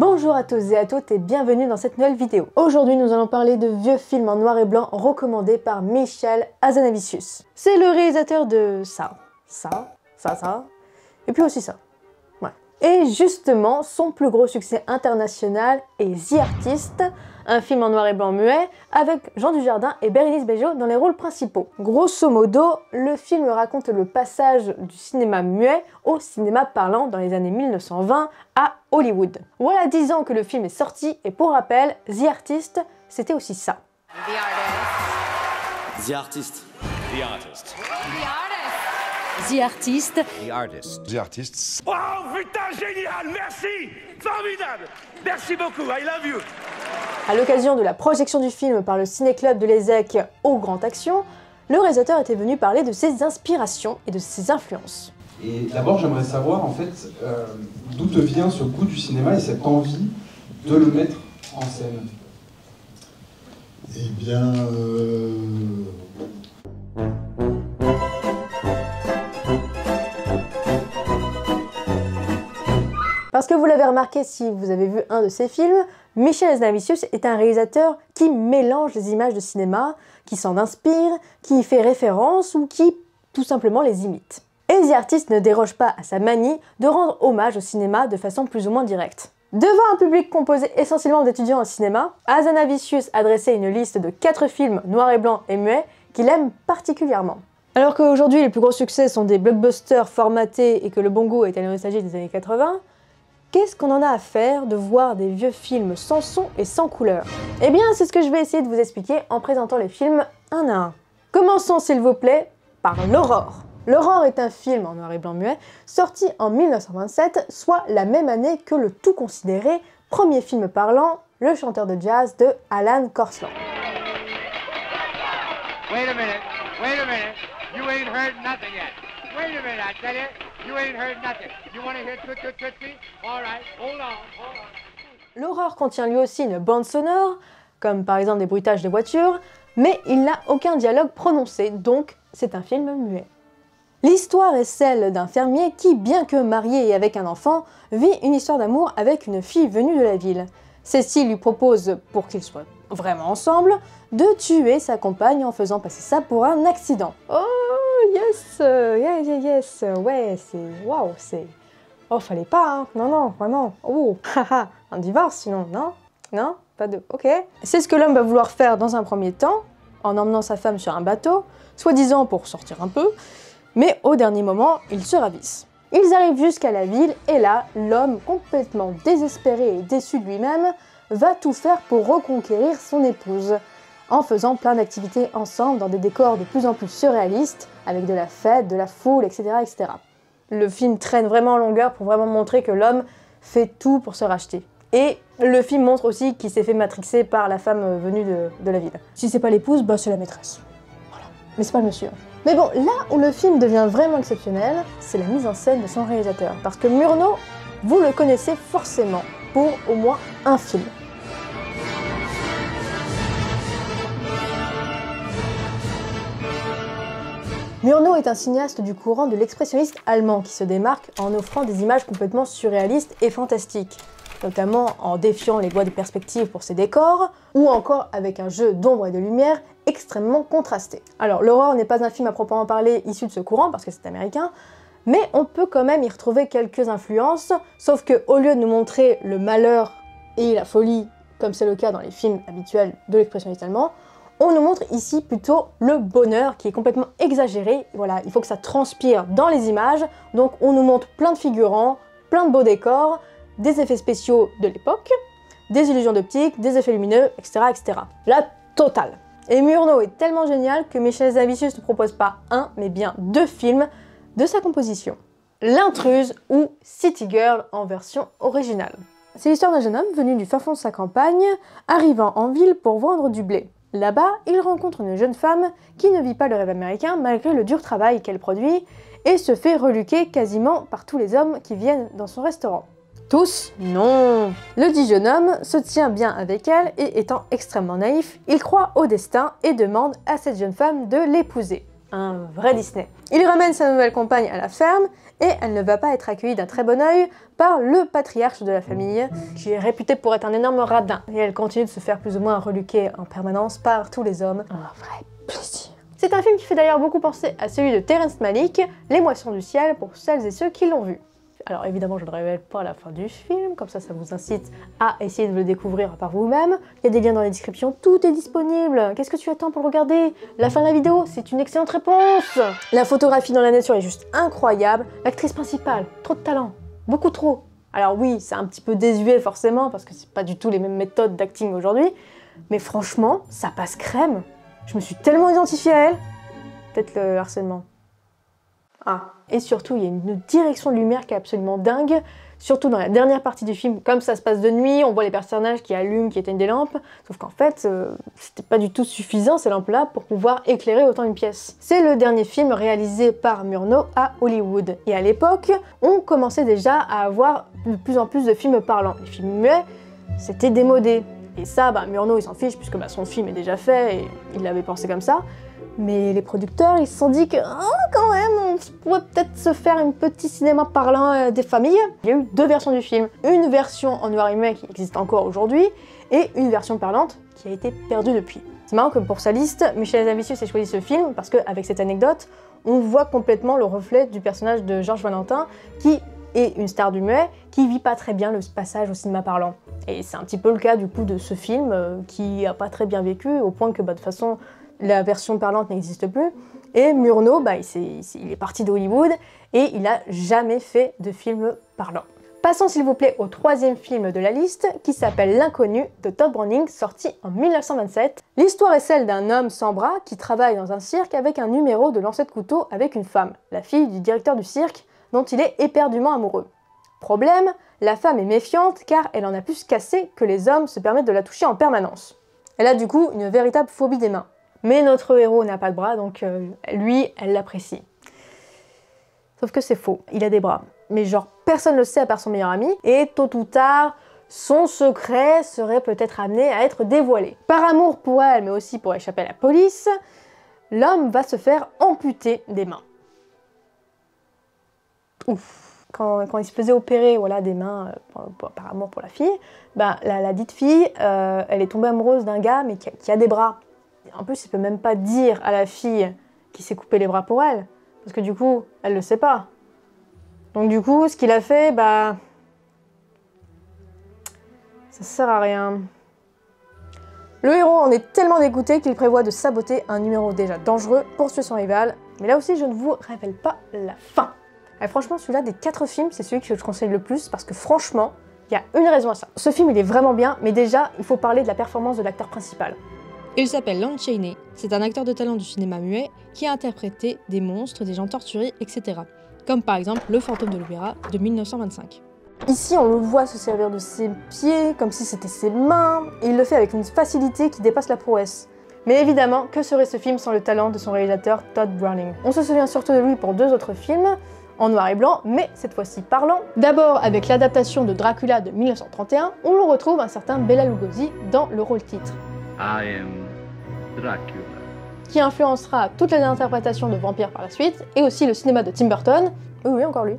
Bonjour à tous et à toutes et bienvenue dans cette nouvelle vidéo. Aujourd'hui nous allons parler de vieux films en noir et blanc recommandés par Michel Hazanavicius. C'est le réalisateur de ça, et puis aussi ça. Ouais. Et justement, son plus gros succès international est The Artist, un film en noir et blanc muet avec Jean Dujardin et Bérénice Bejo dans les rôles principaux. Grosso modo, le film raconte le passage du cinéma muet au cinéma parlant dans les années 1920 à Hollywood. Voilà 10 ans que le film est sorti et pour rappel, The Artist, c'était aussi ça. The Artist. The Artist. The Artist. The Artist. The Artist. Oh putain, génial, merci, formidable, merci beaucoup, I love you. À l'occasion de la projection du film par le Ciné-Club de l'Ezec au Grand Action, le réalisateur était venu parler de ses inspirations et de ses influences. Et d'abord, j'aimerais savoir en fait d'où te vient ce goût du cinéma et cette envie de le mettre en scène. Eh bien, Parce que vous l'avez remarqué si vous avez vu un de ses films, Michel Hazanavicius est un réalisateur qui mélange les images de cinéma, qui s'en inspire, qui y fait référence ou qui tout simplement les imite. Et The Artist ne déroge pas à sa manie de rendre hommage au cinéma de façon plus ou moins directe. Devant un public composé essentiellement d'étudiants en cinéma, Hazanavicius a dressé une liste de 4 films noirs et blancs et muets qu'il aime particulièrement. Alors qu'aujourd'hui les plus gros succès sont des blockbusters formatés et que le bon goût est à la nostalgie des années 80, qu'est-ce qu'on en a à faire de voir des vieux films sans son et sans couleur? Eh bien, c'est ce que je vais essayer de vous expliquer en présentant les films un à un. Commençons, s'il vous plaît, par L'Aurore. L'Aurore est un film en noir et blanc muet, sorti en 1927, soit la même année que le tout considéré premier film parlant, Le chanteur de jazz de Alan Korsland. Wait a minute, you ain't heard nothing yet. Wait a minute, I tell you, you ain't heard nothing. You want to hear Tootsie? All right, hold on. L'Aurore contient lui aussi une bande sonore, comme par exemple des bruitages de voitures, mais il n'a aucun dialogue prononcé, donc c'est un film muet. L'histoire est celle d'un fermier qui, bien que marié et avec un enfant, vit une histoire d'amour avec une fille venue de la ville. Cécile lui propose, pour qu'ils soient vraiment ensemble, de tuer sa compagne en faisant passer ça pour un accident. Oh yes, yes, ouais, c'est... Waouh, c'est... Oh, fallait pas, hein. Non, vraiment. Oh, haha, un divorce sinon, non? Non? Pas de... Ok. C'est ce que l'homme va vouloir faire dans un premier temps, en emmenant sa femme sur un bateau, soi-disant pour sortir un peu, mais au dernier moment, ils se ravissent. Ils arrivent jusqu'à la ville, et là, l'homme, complètement désespéré et déçu de lui-même, va tout faire pour reconquérir son épouse, en faisant plein d'activités ensemble dans des décors de plus en plus surréalistes, avec de la fête, de la foule, etc., etc. Le film traîne vraiment en longueur pour vraiment montrer que l'homme fait tout pour se racheter. Et le film montre aussi qu'il s'est fait matrixer par la femme venue de la ville. Si c'est pas l'épouse, bah c'est la maîtresse. Voilà. Mais c'est pas le monsieur. Mais bon, là où le film devient vraiment exceptionnel, c'est la mise en scène de son réalisateur. Parce que Murnau, vous le connaissez forcément pour au moins un film. Murnau est un cinéaste du courant de l'expressionniste allemand qui se démarque en offrant des images complètement surréalistes et fantastiques, notamment en défiant les lois de perspective pour ses décors, ou encore avec un jeu d'ombre et de lumière extrêmement contrasté. Alors, L'Aurore n'est pas un film à proprement parler issu de ce courant, parce que c'est américain, mais on peut quand même y retrouver quelques influences, sauf que au lieu de nous montrer le malheur et la folie, comme c'est le cas dans les films habituels de l'expressionniste allemand, on nous montre ici plutôt le bonheur qui est complètement exagéré. Voilà, il faut que ça transpire dans les images, donc on nous montre plein de figurants, plein de beaux décors, des effets spéciaux de l'époque, des illusions d'optique, des effets lumineux, etc., etc. La totale. Et Murnau est tellement génial que Michel Hazanavicius ne propose pas un, mais bien 2 films de sa composition. L'Intruse ou City Girl en version originale. C'est l'histoire d'un jeune homme venu du fin fond de sa campagne, arrivant en ville pour vendre du blé. Là-bas, il rencontre une jeune femme qui ne vit pas le rêve américain malgré le dur travail qu'elle produit et se fait reluquer quasiment par tous les hommes qui viennent dans son restaurant. Tous? Non! Le dit jeune homme se tient bien avec elle et étant extrêmement naïf, il croit au destin et demande à cette jeune femme de l'épouser. un vrai Disney. Il ramène sa nouvelle compagne à la ferme et elle ne va pas être accueillie d'un très bon œil par le patriarche de la famille, qui est réputé pour être un énorme radin. Et elle continue de se faire plus ou moins reluquer en permanence par tous les hommes. Un vrai plaisir. C'est un film qui fait d'ailleurs beaucoup penser à celui de Terrence Malick, Les Moissons du Ciel, pour celles et ceux qui l'ont vu. Alors évidemment, je ne révèle pas la fin du film, comme ça vous incite à essayer de le découvrir par vous-même. Il y a des liens dans la description, tout est disponible. Qu'est-ce que tu attends pour le regarder? La fin de la vidéo, c'est une excellente réponse. La photographie dans la nature est juste incroyable. L'actrice principale, trop de talent, beaucoup trop. Alors oui, c'est un petit peu désuet forcément, parce que c'est pas du tout les mêmes méthodes d'acting aujourd'hui, mais franchement, ça passe crème. Je me suis tellement identifiée à elle. Peut-être le harcèlement. Ah, et surtout, il y a une direction de lumière qui est absolument dingue, surtout dans la dernière partie du film. Comme ça se passe de nuit, on voit les personnages qui allument, qui éteignent des lampes, sauf qu'en fait, c'était pas du tout suffisant ces lampes-là pour pouvoir éclairer autant une pièce. C'est le dernier film réalisé par Murnau à Hollywood. Et à l'époque, on commençait déjà à avoir de plus en plus de films parlants. Les films muets, c'était démodé. Et ça, Murnau, il s'en fiche, puisque son film est déjà fait, et il l'avait pensé comme ça. Mais les producteurs, ils se sont dit que quand même, on pourrait peut-être se faire un petit cinéma parlant des familles. Il y a eu deux versions du film. Une version en noir et muet qui existe encore aujourd'hui, et une version parlante qui a été perdue depuis. C'est marrant que pour sa liste, Michel Hazanavicius ait choisi ce film, parce qu'avec cette anecdote, on voit complètement le reflet du personnage de Georges Valentin, qui est une star du muet, qui vit pas très bien le passage au cinéma parlant. Et c'est un petit peu le cas du coup de ce film, qui a pas très bien vécu, au point que de toute façon, la version parlante n'existe plus, et Murnau, il est parti de Hollywood, et il n'a jamais fait de film parlant. Passons s'il vous plaît au troisième film de la liste, qui s'appelle L'Inconnu, de Todd Browning, sorti en 1927. L'histoire est celle d'un homme sans bras qui travaille dans un cirque avec un numéro de lancer de couteau avec une femme, la fille du directeur du cirque, dont il est éperdument amoureux. Problème, la femme est méfiante car elle en a pu se casser que les hommes se permettent de la toucher en permanence. Elle a du coup une véritable phobie des mains. Mais notre héros n'a pas de bras, donc lui, elle l'apprécie. Sauf que c'est faux, il a des bras. Mais genre, personne ne le sait à part son meilleur ami, et tôt ou tard, son secret serait peut-être amené à être dévoilé. Par amour pour elle, mais aussi pour échapper à la police, l'homme va se faire amputer des mains. Ouf. Quand il se faisait opérer des mains par amour pour la fille, la dite fille, elle est tombée amoureuse d'un gars, mais qui a des bras. En plus, il peut même pas dire à la fille qu'il s'est coupé les bras pour elle, parce que du coup, elle le sait pas. Donc du coup, ce qu'il a fait, ça sert à rien. Le héros en est tellement dégoûté qu'il prévoit de saboter un numéro déjà dangereux pour tuer son rival, mais là aussi, je ne vous révèle pas la fin. Et franchement, celui-là, des 4 films, c'est celui que je conseille le plus, parce que franchement, il y a une raison à ça. Ce film, il est vraiment bien, mais déjà, il faut parler de la performance de l'acteur principal. Il s'appelle Lon Chaney, c'est un acteur de talent du cinéma muet qui a interprété des monstres, des gens torturés, etc. Comme par exemple Le Fantôme de l'Opéra de 1925. Ici, on le voit se servir de ses pieds, comme si c'était ses mains, et il le fait avec une facilité qui dépasse la prouesse. Mais évidemment, que serait ce film sans le talent de son réalisateur Todd Browning? On se souvient surtout de lui pour 2 autres films, en noir et blanc, mais cette fois-ci parlant. D'abord, avec l'adaptation de Dracula de 1931, on le retrouve un certain Bela Lugosi dans le rôle titre. I am Dracula. Qui influencera toutes les interprétations de vampires par la suite, et aussi le cinéma de Tim Burton, oui, encore lui,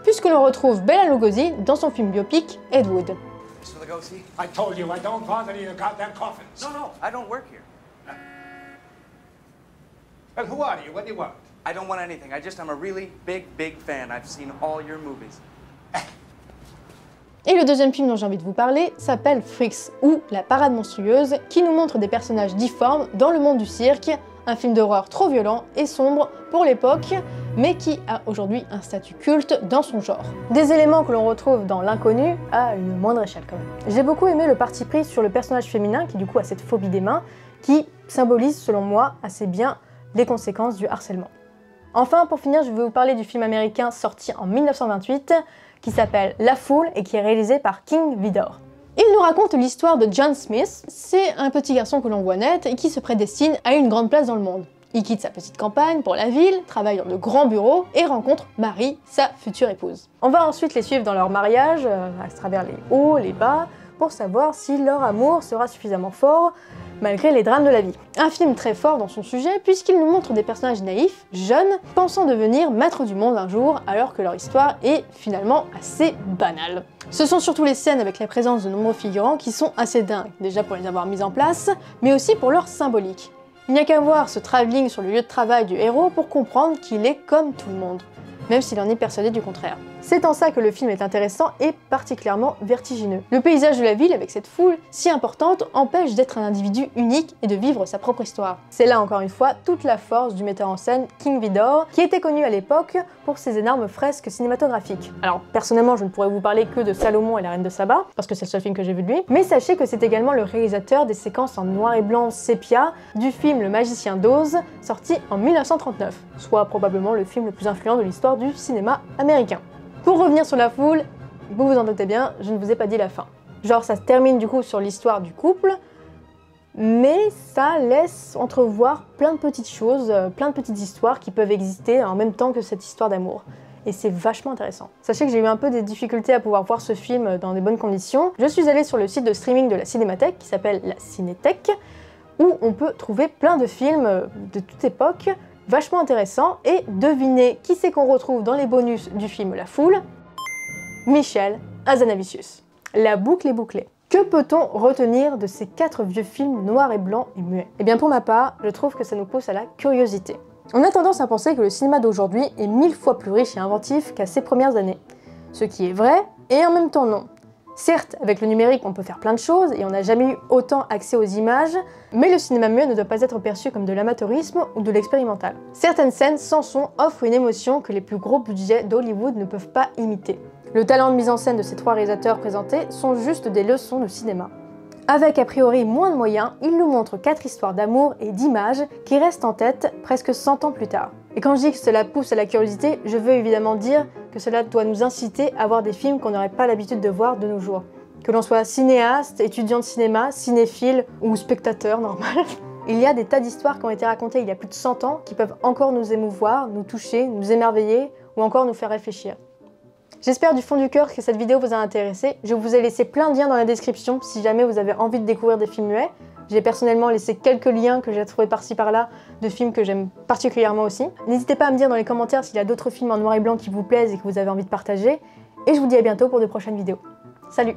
puisque l'on retrouve Bela Lugosi dans son film biopic Ed Wood. Mr. Lugosi, I told you I don't want any of the goddamn coffins. No, I don't work here. Well, who are you? What do you want? I don't want anything. I'm a really big fan. I've seen all your movies. Et le deuxième film dont j'ai envie de vous parler s'appelle Freaks, ou La Parade Monstrueuse, qui nous montre des personnages difformes dans le monde du cirque, un film d'horreur trop violent et sombre pour l'époque, mais qui a aujourd'hui un statut culte dans son genre. Des éléments que l'on retrouve dans L'Inconnu à une moindre échelle quand même. J'ai beaucoup aimé le parti pris sur le personnage féminin qui du coup a cette phobie des mains, qui symbolise selon moi assez bien les conséquences du harcèlement. Enfin, pour finir, je vais vous parler du film américain sorti en 1928, qui s'appelle La Foule et qui est réalisé par King Vidor. Il nous raconte l'histoire de John Smith. C'est un petit garçon que l'on voit naître et qui se prédestine à une grande place dans le monde. Il quitte sa petite campagne pour la ville, travaille dans de grands bureaux et rencontre Marie, sa future épouse. On va ensuite les suivre dans leur mariage, à travers les hauts, les bas, pour savoir si leur amour sera suffisamment fort malgré les drames de la vie. Un film très fort dans son sujet puisqu'il nous montre des personnages naïfs, jeunes, pensant devenir maîtres du monde un jour alors que leur histoire est finalement assez banale. Ce sont surtout les scènes avec la présence de nombreux figurants qui sont assez dingues, déjà pour les avoir mises en place, mais aussi pour leur symbolique. Il n'y a qu'à voir ce travelling sur le lieu de travail du héros pour comprendre qu'il est comme tout le monde, même s'il en est persuadé du contraire. C'est en ça que le film est intéressant et particulièrement vertigineux. Le paysage de la ville, avec cette foule si importante, empêche d'être un individu unique et de vivre sa propre histoire. C'est là encore une fois toute la force du metteur en scène King Vidor, qui était connu à l'époque pour ses énormes fresques cinématographiques. Alors personnellement, je ne pourrais vous parler que de Salomon et la Reine de Saba, parce que c'est le seul film que j'ai vu de lui, mais sachez que c'est également le réalisateur des séquences en noir et blanc sépia du film Le Magicien d'Oz, sorti en 1939, soit probablement le film le plus influent de l'histoire du cinéma américain. Pour revenir sur la foule, vous vous en doutez bien, je ne vous ai pas dit la fin. Genre ça se termine du coup sur l'histoire du couple, mais ça laisse entrevoir plein de petites choses, plein de petites histoires qui peuvent exister en même temps que cette histoire d'amour. Et c'est vachement intéressant. Sachez que j'ai eu un peu des difficultés à pouvoir voir ce film dans des bonnes conditions. Je suis allée sur le site de streaming de la Cinémathèque, qui s'appelle la Cinéthèque, où on peut trouver plein de films de toute époque, vachement intéressant, et devinez qui c'est qu'on retrouve dans les bonus du film La Foule? Michel Hazanavicius. La boucle est bouclée. Que peut-on retenir de ces 4 vieux films noirs et blancs et muets? Eh bien pour ma part, je trouve que ça nous pousse à la curiosité. On a tendance à penser que le cinéma d'aujourd'hui est 1000 fois plus riche et inventif qu'à ses premières années. Ce qui est vrai, et en même temps non. Certes, avec le numérique, on peut faire plein de choses et on n'a jamais eu autant accès aux images, mais le cinéma muet ne doit pas être perçu comme de l'amateurisme ou de l'expérimental. Certaines scènes sans son offrent une émotion que les plus gros budgets d'Hollywood ne peuvent pas imiter. Le talent de mise en scène de ces 3 réalisateurs présentés sont juste des leçons de cinéma. Avec a priori moins de moyens, ils nous montrent 4 histoires d'amour et d'images qui restent en tête presque 100 ans plus tard. Et quand je dis que cela pousse à la curiosité, je veux évidemment dire que cela doit nous inciter à voir des films qu'on n'aurait pas l'habitude de voir de nos jours. Que l'on soit cinéaste, étudiant de cinéma, cinéphile ou spectateur normal. Il y a des tas d'histoires qui ont été racontées il y a plus de 100 ans qui peuvent encore nous émouvoir, nous toucher, nous émerveiller ou encore nous faire réfléchir. J'espère du fond du cœur que cette vidéo vous a intéressé. Je vous ai laissé plein de liens dans la description si jamais vous avez envie de découvrir des films muets. J'ai personnellement laissé quelques liens que j'ai trouvés par-ci par-là de films que j'aime particulièrement aussi. N'hésitez pas à me dire dans les commentaires s'il y a d'autres films en noir et blanc qui vous plaisent et que vous avez envie de partager. Et je vous dis à bientôt pour de prochaines vidéos. Salut!